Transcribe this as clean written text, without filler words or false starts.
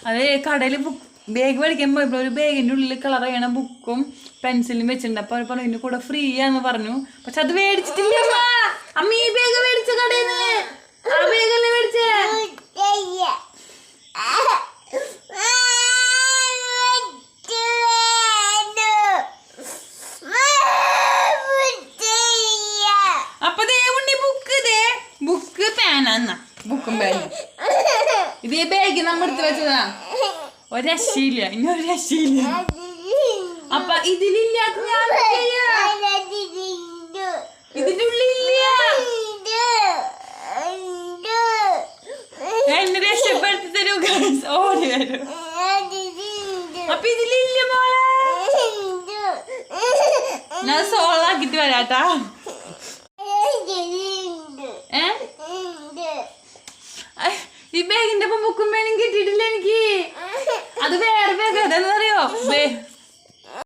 അതെ കടയിൽ ബാഗ് മേടിക്കുമ്പോൾ ഇപ്പോൾ ഒരു ബാഗിൻ്റെ ഉള്ളിൽ കളർ ചെയ്യണ ബുക്കും പെൻസിലും വെച്ചിട്ടുണ്ട്. അപ്പോൾ അവർ പറഞ്ഞു ഇതിൻ്റെ കൂടെ ഫ്രീ ആന്ന് പറഞ്ഞു. പക്ഷെ അത് മേടിച്ചിട്ടില്ല. അമ്മ ഈ ബാഗ് മേടിച്ച കടയിൽ നിന്ന് ആ ബാഗല്ലേ മേടിച്ചേ? അപ്പൊ ദേ ഉണ്ണി ബുക്ക് പേന ബുക്കും പേനും ഇതേ ബാഗ് നമ്മ എടുത്ത് വെച്ചതാ. ഒരു രക്ഷയില്ല, ഇനി ഒരു രക്ഷയില്ല. അപ്പൊ ഇതിലില്ലാത്ത ഇതിന്റെ ഉള്ളില്ല. എന്നെ രക്ഷപ്പെടുത്തി തരൂ, ഓടി വരൂ. അപ്പൊ ഇതിലില്ല മോളെ, ഞാൻ സോളാക്കിട്ട് വരാട്ടാ. ഈ ബാഗിന്റെ ഒപ്പം ബുക്കും പേനും കിട്ടിയിട്ടില്ല എനിക്ക്. അത് വേറെ ബാഗ്. അതെന്നറിയോ?